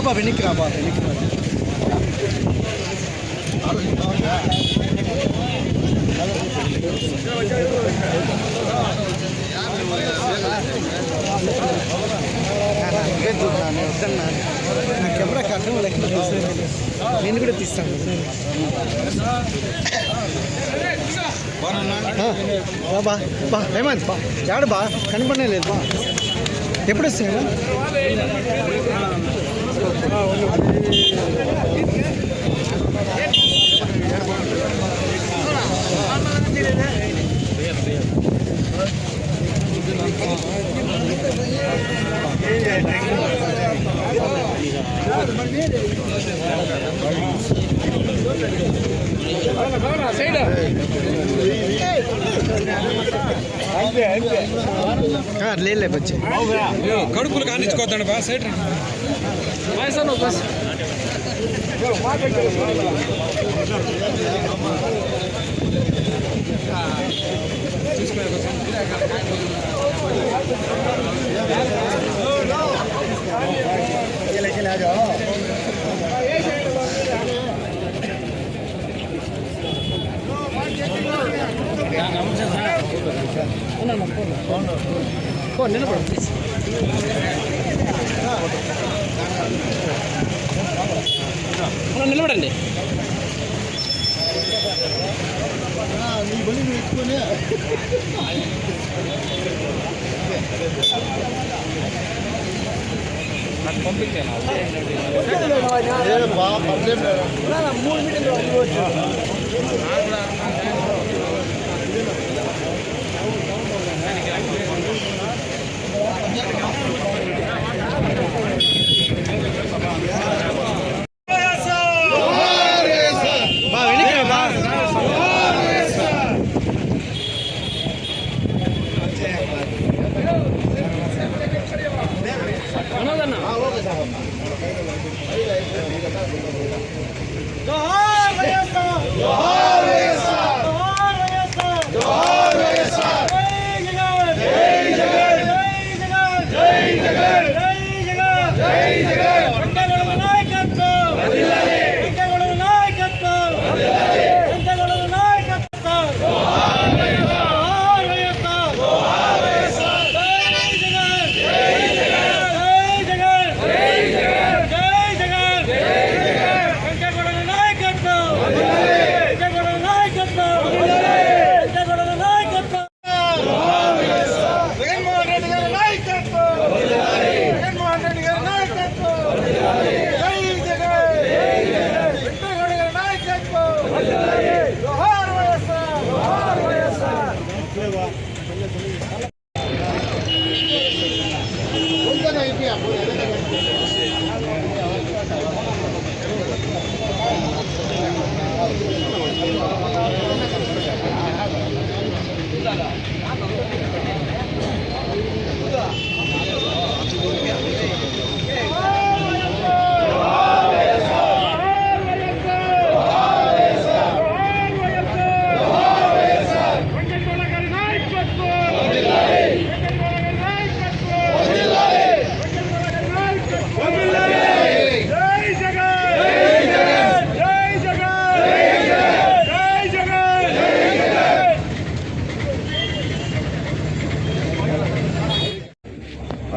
రాబా వెనక్కి రాబా వెనక్కి నా కెమెరా కట్టడం లెక్క నేను కూడా తీస్తాను. బా బా హేమంత్ బా యాడు బా కనపడనే లేదు బా ఎప్పుడు వస్తాయి లేదు వచ్చి కడుపులు కానిచ్చుకోద్దండి బా సైడ్ నిలబడండి. పంపించాను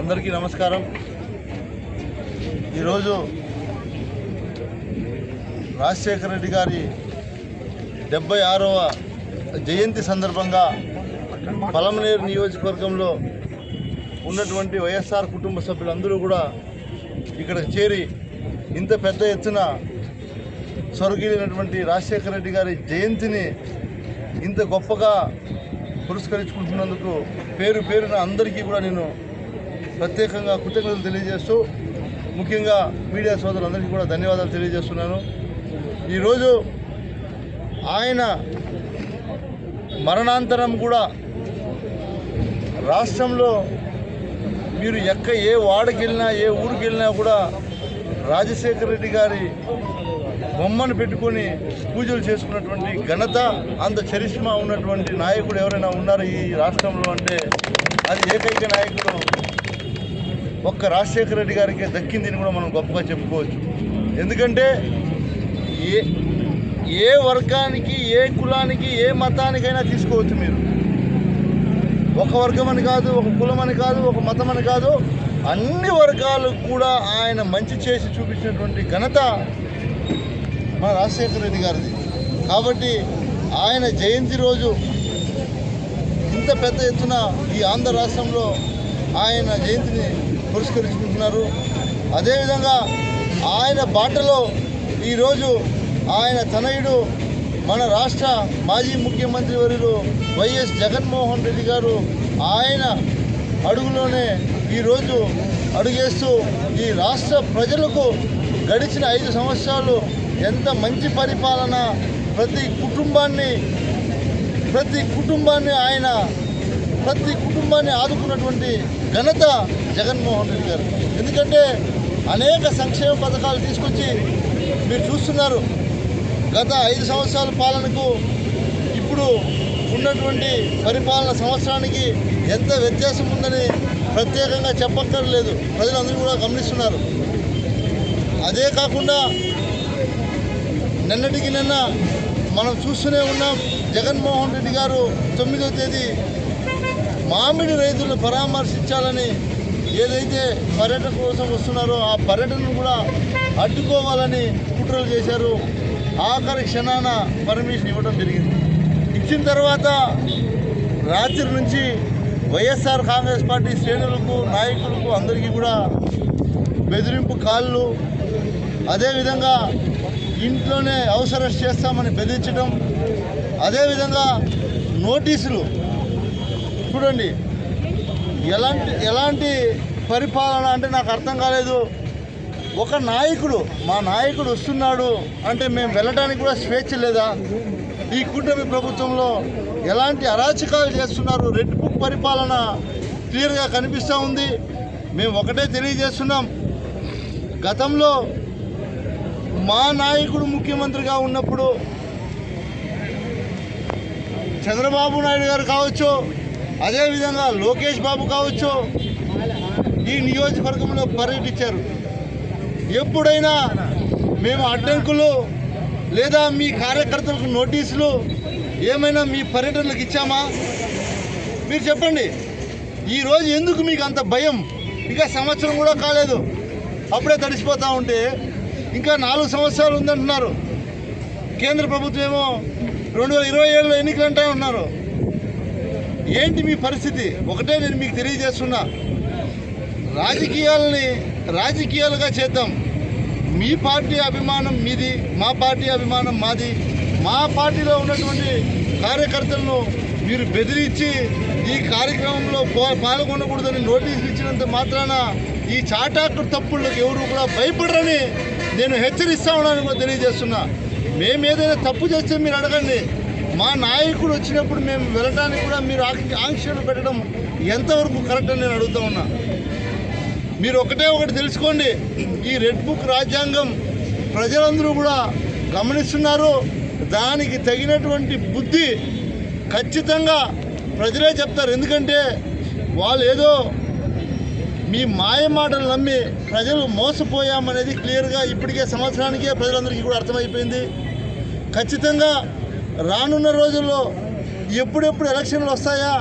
అందరికీ నమస్కారం. ఈరోజు రాజశేఖర రెడ్డి గారి 76వ జయంతి సందర్భంగా పలమనేరు నియోజకవర్గంలో ఉన్నటువంటి వైఎస్ఆర్ కుటుంబ సభ్యులందరూ కూడా ఇక్కడ చేరి ఇంత పెద్ద ఎత్తున స్వర్గీయులైనటువంటి రాజశేఖర రెడ్డి గారి జయంతిని ఇంత గొప్పగా పురస్కరించుకుంటున్నందుకు పేరు పేరున అందరికీ కూడా నేను ప్రత్యేకంగా కృతజ్ఞతలు తెలియజేస్తూ ముఖ్యంగా మీడియా సోదరులందరికీ కూడా ధన్యవాదాలు తెలియజేస్తున్నాను. ఈరోజు ఆయన మరణాంతరం కూడా రాష్ట్రంలో మీరు ఏ వాడకి వెళ్ళినా ఏ ఊరికి వెళ్ళినా కూడా రాజశేఖర రెడ్డి గారి బొమ్మను పెట్టుకొని పూజలు చేసుకున్నటువంటి ఘనత, అంత చరిష్మా ఉన్నటువంటి నాయకుడు ఎవరైనా ఉన్నారు ఈ రాష్ట్రంలో అంటే అది ఏకైక నాయకుడు ఒక్క రాజశేఖర రెడ్డి గారికి దక్కిందని కూడా మనం గొప్పగా చెప్పుకోవచ్చు. ఎందుకంటే ఏ వర్గానికి, ఏ కులానికి, ఏ మతానికైనా తీసుకోవచ్చు మీరు. ఒక వర్గం అని కాదు, ఒక కులం అని కాదు, ఒక మతం అని కాదు, అన్ని వర్గాలకు కూడా ఆయన మంచి చేసి చూపించినటువంటి ఘనత మన రాజశేఖర రెడ్డి గారిది. కాబట్టి ఆయన జయంతి రోజు ఇంత పెద్ద ఎత్తున ఈ ఆంధ్ర రాష్ట్రంలో ఆయన జయంతిని పురస్కరించుకుంటున్నారు. అదేవిధంగా ఆయన బాటలో ఈరోజు ఆయన తనయుడు మన రాష్ట్ర మాజీ ముఖ్యమంత్రి వర్యులు వైఎస్ జగన్మోహన్ రెడ్డి గారు ఆయన అడుగులోనే ఈరోజు అడుగేస్తూ ఈ రాష్ట్ర ప్రజలకు గడిచిన 5 సంవత్సరాలు ఎంత మంచి పరిపాలన, ప్రతి కుటుంబాన్ని ఆదుకున్నటువంటి ఘనత జగన్మోహన్ రెడ్డి గారు. ఎందుకంటే అనేక సంక్షేమ పథకాలు తీసుకొచ్చి మీరు చూస్తున్నారు. గత 5 సంవత్సరాల పాలనకు ఇప్పుడు ఉన్నటువంటి పరిపాలన సంవత్సరానికి ఎంత వ్యత్యాసం ఉందని ప్రత్యేకంగా చెప్పక్కర్లేదు, ప్రజలందరూ కూడా గమనిస్తున్నారు. అదే కాకుండా నిన్నటికి నిన్న మనం చూస్తూనే ఉన్నాం. జగన్మోహన్ రెడ్డి గారు 9వ తేదీ మామిడి రైతులను పరామర్శించాలని ఏదైతే పర్యటన కోసం వస్తున్నారో ఆ పర్యటనను కూడా అడ్డుకోవాలని కుట్రలు చేశారు. ఆఖరి క్షణాన పర్మిషన్ ఇవ్వడం జరిగింది. ఇచ్చిన తర్వాత రాత్రి నుంచి వైఎస్ఆర్ కాంగ్రెస్ పార్టీ శ్రేణులకు, నాయకులకు అందరికీ కూడా బెదిరింపు కాళ్ళు, అదేవిధంగా ఇంట్లోనే హౌస్ అరెస్ట్ చేస్తామని బెదిరించడం, అదేవిధంగా నోటీసులు. చూడండి ఎలాంటి పరిపాలన అంటే నాకు అర్థం కాలేదు. ఒక నాయకుడు, మా నాయకుడు వస్తున్నాడు అంటే మేము వెళ్ళడానికి కూడా స్వేచ్ఛ లేదా? ఈ కూటమి ప్రభుత్వంలో ఎలాంటి అరాచకాలు చేస్తున్నారు? రెడ్ బుక్ పరిపాలన క్లియర్గా కనిపిస్తూ ఉంది. మేము ఒకటే తెలియజేస్తున్నాం, గతంలో మా నాయకుడు ముఖ్యమంత్రిగా ఉన్నప్పుడు చంద్రబాబు నాయుడు గారు కావచ్చు, అదేవిధంగా లోకేష్ బాబు కావచ్చు, ఈ నియోజకవర్గంలో పర్యటించారు. ఎప్పుడైనా మేము అడ్డంకులు లేదా మీ కార్యకర్తలకు నోటీసులు ఏమైనా మీ పర్యటనలకు ఇచ్చామా? మీరు చెప్పండి. ఈరోజు ఎందుకు మీకు అంత భయం? ఇంకా సంవత్సరం కూడా కాలేదు, అప్పుడే తడిసిపోతూ ఉంటే ఇంకా 4 సంవత్సరాలు ఉందంటున్నారు. కేంద్ర ప్రభుత్వం ఏమో 2027లో ఎన్నికలు అంటూ ఉన్నారు. ఏంటి మీ పరిస్థితి? ఒకటే నేను మీకు తెలియజేస్తున్నా, రాజకీయాలని రాజకీయాలుగా చేద్దాం. మీ పార్టీ అభిమానం మీది, మా పార్టీ అభిమానం మాది. మా పార్టీలో ఉన్నటువంటి కార్యకర్తలను మీరు బెదిరించి ఈ కార్యక్రమంలో పాల్గొనకూడదని నోటీసులు ఇచ్చినంత మాత్రాన ఈ చాటాకు తప్పులకు ఎవరు కూడా భయపడరని నేను హెచ్చరిస్తా ఉన్నానని కూడా తెలియజేస్తున్నా. మేము ఏదైనా తప్పు చేస్తే మీరు అడగండి. మా నాయకుడు వచ్చినప్పుడు మేము వెళ్ళడానికి కూడా మీరు ఆంక్షలు పెట్టడం ఎంతవరకు కరెక్ట్ అని నేను అడుగుతా ఉన్నా. మీరు ఒకటి తెలుసుకోండి, ఈ రెడ్ బుక్ రాజ్యాంగం ప్రజలందరూ కూడా గమనిస్తున్నారు. దానికి తగినటువంటి బుద్ధి ఖచ్చితంగా ప్రజలే చెప్తారు. ఎందుకంటే వాళ్ళు ఏదో మీ మాయ మాటలు నమ్మి ప్రజలు మోసపోయామనేది క్లియర్గా ఇప్పటికే సంవత్సరానికే ప్రజలందరికీ కూడా అర్థమైపోయింది. ఖచ్చితంగా రానున్న రోజుల్లో ఎప్పుడెప్పుడు ఎలక్షన్లు వస్తాయా,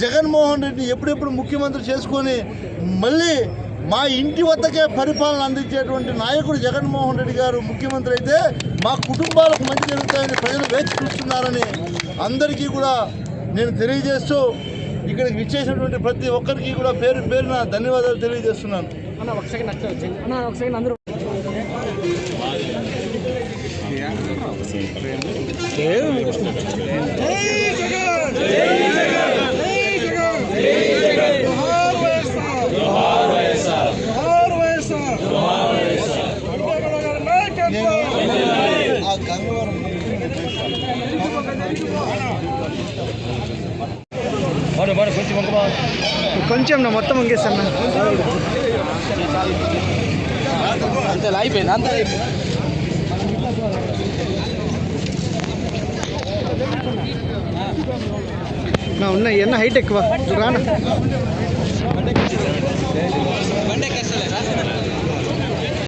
జగన్మోహన్ రెడ్డిని ఎప్పుడెప్పుడు ముఖ్యమంత్రి చేసుకొని మళ్ళీ మా ఇంటి వద్దకే పరిపాలన అందించేటువంటి నాయకుడు జగన్మోహన్ రెడ్డి గారు ముఖ్యమంత్రి అయితే మా కుటుంబాలకు మంచి జరుగుతాయని ప్రజలు వేచి చూస్తున్నారని అందరికీ కూడా నేను తెలియజేస్తూ ఇక్కడికి విచ్చేసినటువంటి ప్రతి ఒక్కరికి కూడా పేరు పేరున ధన్యవాదాలు తెలియజేస్తున్నాను. కొంచెం నా మొత్తం వంగేస్తాను. అంతే అయిపోయింది, అంతే నా ఉన్నాయి ఎన్న హైట్ ఎక్కువ రానా.